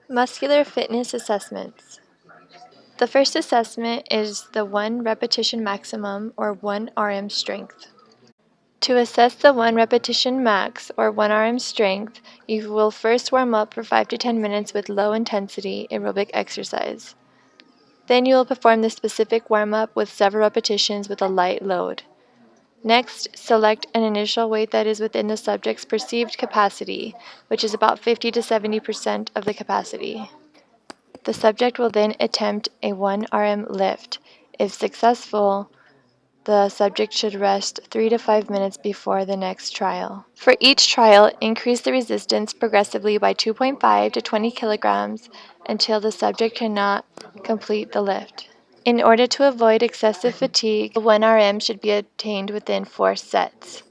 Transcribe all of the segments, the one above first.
Muscular fitness assessments. The first assessment is the 1 repetition maximum or 1 RM strength. To assess the 1 repetition max or 1 RM strength, you will first warm up for 5 to 10 minutes with low intensity aerobic exercise. Then you will perform the specific warm-up with several repetitions with a light load. Next, select an initial weight that is within the subject's perceived capacity, which is about 50 to 70% of the capacity. The subject will then attempt a 1 RM lift. If successful, the subject should rest 3 to 5 minutes before the next trial. For each trial, increase the resistance progressively by 2.5 to 20 kilograms until the subject cannot complete the lift. In order to avoid excessive fatigue, the 1 RM should be attained within 4 sets.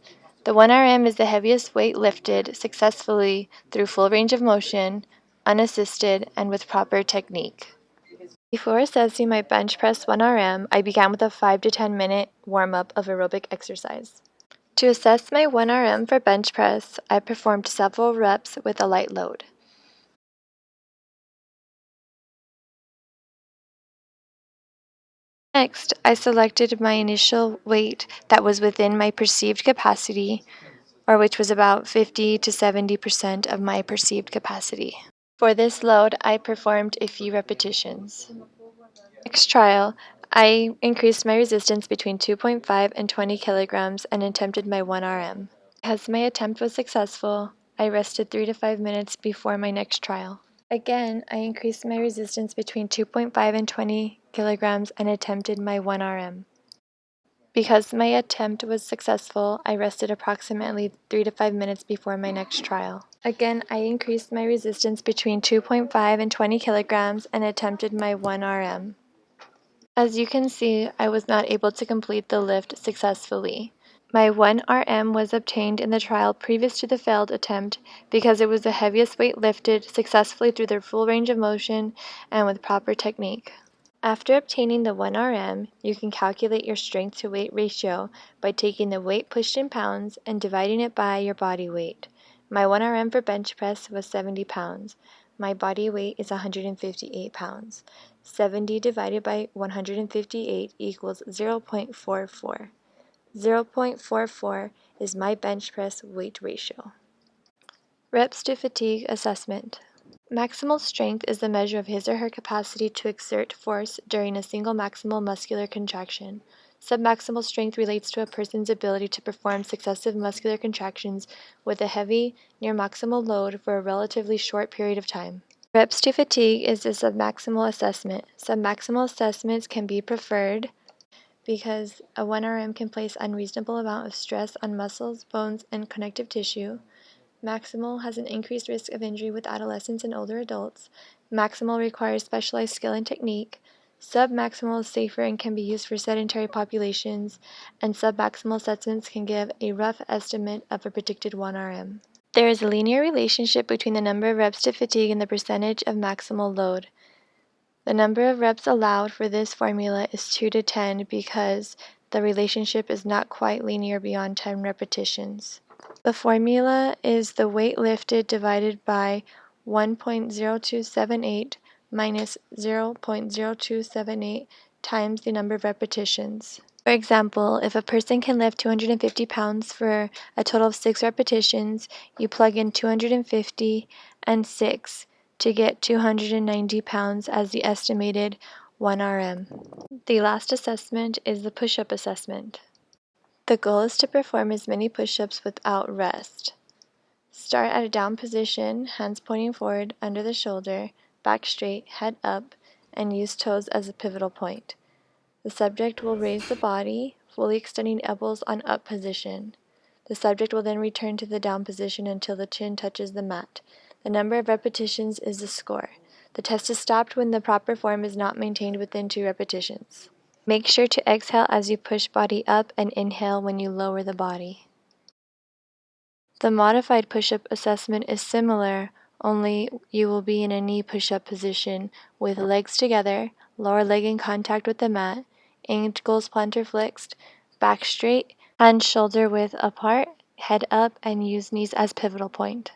The 1 RM is the heaviest weight lifted successfully through full range of motion, unassisted, and with proper technique. Before assessing my bench press 1 RM, I began with a 5 to 10 minute warm-up of aerobic exercise. To assess my 1 RM for bench press, I performed several reps with a light load. Next, I selected my initial weight that was within my perceived capacity, or which was about 50 to 70% of my perceived capacity. For this load, I performed a few repetitions. Next trial, I increased my resistance between 2.5 and 20 kilograms and attempted my 1 RM. Because my attempt was successful, I rested 3 to 5 minutes before my next trial. Again, I increased my resistance between 2.5 and 20 kilograms and attempted my 1 RM. Because my attempt was successful, I rested approximately 3 to 5 minutes before my next trial. Again, I increased my resistance between 2.5 and 20 kilograms and attempted my 1 RM. As you can see, I was not able to complete the lift successfully. My 1 RM was obtained in the trial previous to the failed attempt because it was the heaviest weight lifted successfully through their full range of motion and with proper technique. After obtaining the 1 RM, you can calculate your strength to weight ratio by taking the weight pushed in pounds and dividing it by your body weight. My 1 RM for bench press was 70 pounds. My body weight is 158 pounds. 70 divided by 158 equals 0.44. 0.44 is my bench press weight ratio. Reps to fatigue assessment. Maximal strength is the measure of his or her capacity to exert force during a single maximal muscular contraction. Submaximal strength relates to a person's ability to perform successive muscular contractions with a heavy, near maximal load for a relatively short period of time. Reps to fatigue is a submaximal assessment. Submaximal assessments can be preferred because a 1 RM can place unreasonable amount of stress on muscles, bones, and connective tissue. Maximal has an increased risk of injury with adolescents and older adults. Maximal requires specialized skill and technique. Submaximal is safer and can be used for sedentary populations, and submaximal assessments can give a rough estimate of a predicted 1 RM. There is a linear relationship between the number of reps to fatigue and the percentage of maximal load. The number of reps allowed for this formula is 2 to 10 because the relationship is not quite linear beyond 10 repetitions. The formula is the weight lifted divided by 1.0278 minus 0.0278 times the number of repetitions. For example, if a person can lift 250 pounds for a total of 6 repetitions, you plug in 250 and 6 to get 290 pounds as the estimated 1 RM. The last assessment is the push-up assessment. The goal is to perform as many push-ups without rest. Start at a down position, hands pointing forward under the shoulder, back straight, head up, and use toes as a pivotal point. The subject will raise the body, fully extending elbows on up position. The subject will then return to the down position until the chin touches the mat. The number of repetitions is the score. The test is stopped when the proper form is not maintained within 2 repetitions. Make sure to exhale as you push body up and inhale when you lower the body. The modified push-up assessment is similar, only you will be in a knee push-up position with legs together, lower leg in contact with the mat, ankles plantar flexed, back straight, and shoulder width apart, head up, and use knees as pivotal point.